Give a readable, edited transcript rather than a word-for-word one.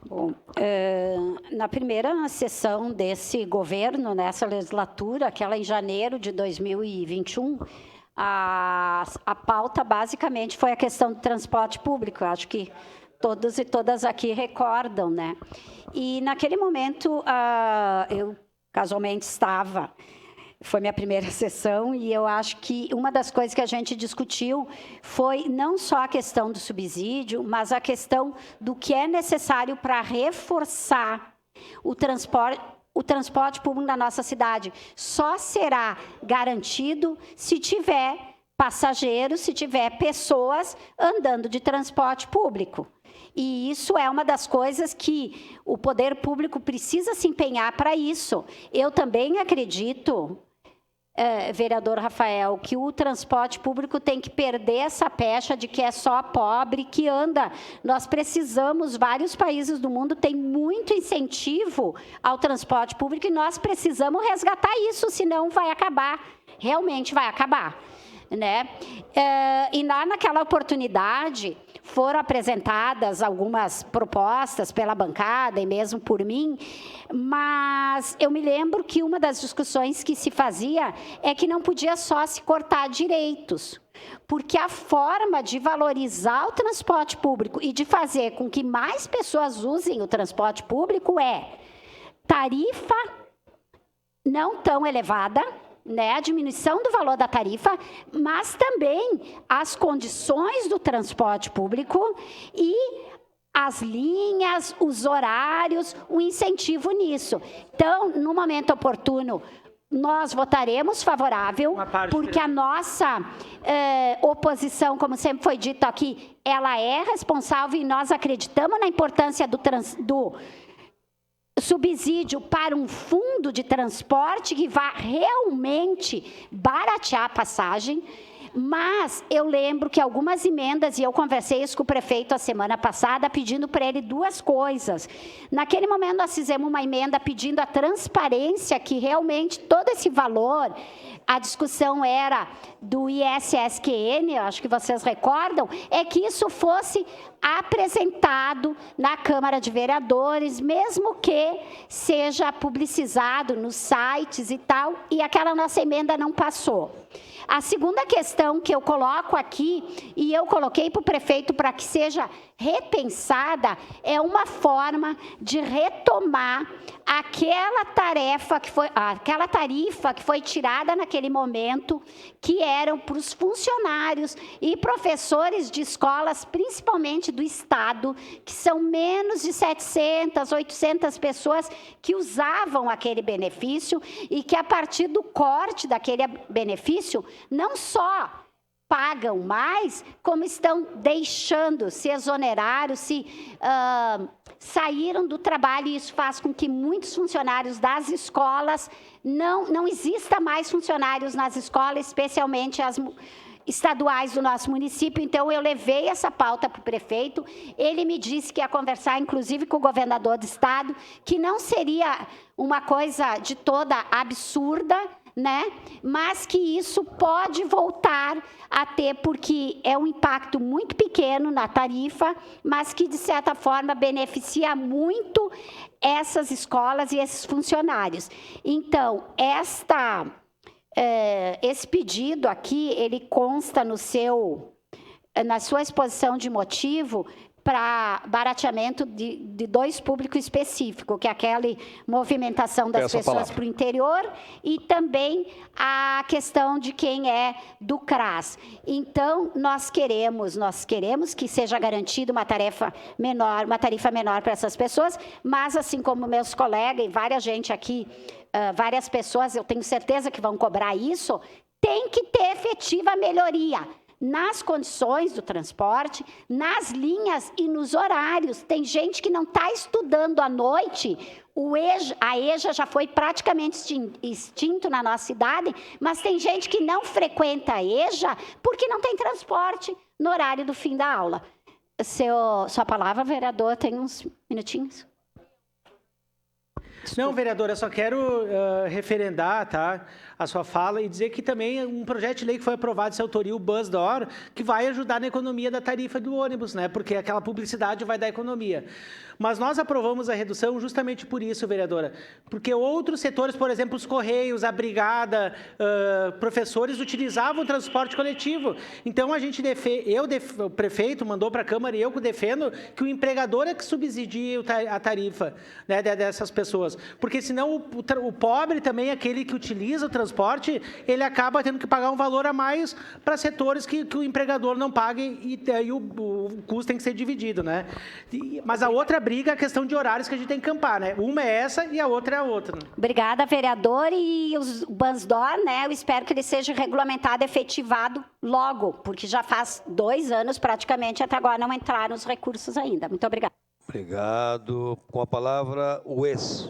Bom, na primeira sessão desse governo, nessa legislatura, aquela em janeiro de 2021, a pauta basicamente foi a questão do transporte público. Eu acho que todos e todas aqui recordam, né? E naquele momento, eu casualmente estava, foi minha primeira sessão, e eu acho que uma das coisas que a gente discutiu foi não só a questão do subsídio, mas a questão do que é necessário para reforçar o transporte público na nossa cidade. Só será garantido se tiver passageiros, se tiver pessoas andando de transporte público. E isso é uma das coisas que o poder público precisa se empenhar para isso. Eu também acredito, vereador Rafael, que o transporte público tem que perder essa pecha de que é só pobre que anda. Nós precisamos, vários países do mundo têm muito incentivo ao transporte público e nós precisamos resgatar isso, senão vai acabar, realmente vai acabar. Né? E naquela oportunidade foram apresentadas algumas propostas pela bancada e mesmo por mim, mas eu me lembro que uma das discussões que se fazia é que não podia só se cortar direitos, porque a forma de valorizar o transporte público e de fazer com que mais pessoas usem o transporte público é tarifa não tão elevada, né, a diminuição do valor da tarifa, mas também as condições do transporte público e as linhas, os horários, o incentivo nisso. Então, no momento oportuno, nós votaremos favorável, porque a nossa oposição, como sempre foi dito aqui, ela é responsável e nós acreditamos na importância do subsídio para um fundo de transporte que vai realmente baratear a passagem, mas eu lembro que algumas emendas, e eu conversei isso com o prefeito a semana passada, pedindo para ele duas coisas. Naquele momento, nós fizemos uma emenda pedindo a transparência, que realmente todo esse valor, a discussão era do ISSQN, eu acho que vocês recordam, é que isso fosse apresentado na Câmara de Vereadores, mesmo que seja publicizado nos sites e tal, e aquela nossa emenda não passou. A segunda questão que eu coloco aqui, e eu coloquei para o prefeito para que seja repensada, é uma forma de retomar aquela tarifa que foi tirada naquele momento, que eram para os funcionários e professores de escolas, principalmente do Estado, que são menos de 700, 800 pessoas que usavam aquele benefício e que, a partir do corte daquele benefício, não só pagam mais, como estão deixando, se exoneraram, saíram do trabalho, e isso faz com que muitos funcionários das escolas, não exista mais funcionários nas escolas, especialmente as estaduais do nosso município. Então, eu levei essa pauta para o prefeito, ele me disse que ia conversar, inclusive, com o governador do estado, que não seria uma coisa de toda absurda, né? Mas que isso pode voltar a ter, porque é um impacto muito pequeno na tarifa, mas que, de certa forma, beneficia muito essas escolas e esses funcionários. Então, esse pedido aqui, ele consta na sua exposição de motivo, para barateamento de dois públicos específicos, que é aquela movimentação das pessoas para o interior e também a questão de quem é do CRAS. Então, nós queremos que seja garantida uma tarifa menor para essas pessoas, mas, assim como meus colegas e várias pessoas, eu tenho certeza que vão cobrar isso, tem que ter efetiva melhoria nas condições do transporte, nas linhas e nos horários. Tem gente que não está estudando à noite, a EJA já foi praticamente extinto na nossa cidade, mas tem gente que não frequenta a EJA porque não tem transporte no horário do fim da aula. Sua palavra, vereador, tem uns minutinhos. Não, vereador, eu só quero referendar, tá, a sua fala e dizer que também um projeto de lei que foi aprovado de sua autoria, o Bus Door, que vai ajudar na economia da tarifa do ônibus, né? Porque aquela publicidade vai dar economia. Mas nós aprovamos a redução justamente por isso, vereadora, porque outros setores, por exemplo, os Correios, a Brigada, professores utilizavam o transporte coletivo. Então, o prefeito mandou para a Câmara e eu defendo que o empregador é que subsidie a tarifa, né, dessas pessoas. Porque senão o pobre também, aquele que utiliza o transporte, ele acaba tendo que pagar um valor a mais para setores que o empregador não paga e o custo tem que ser dividido, né? Mas a outra briga é a questão de horários que a gente tem que campar, né? Uma é essa e a outra é a outra. Obrigada, vereador. E o Bansdor, né? Eu espero que ele seja regulamentado, efetivado logo, porque já faz 2 anos praticamente, até agora não entraram os recursos ainda. Muito obrigada. Obrigado. Com a palavra, o ex.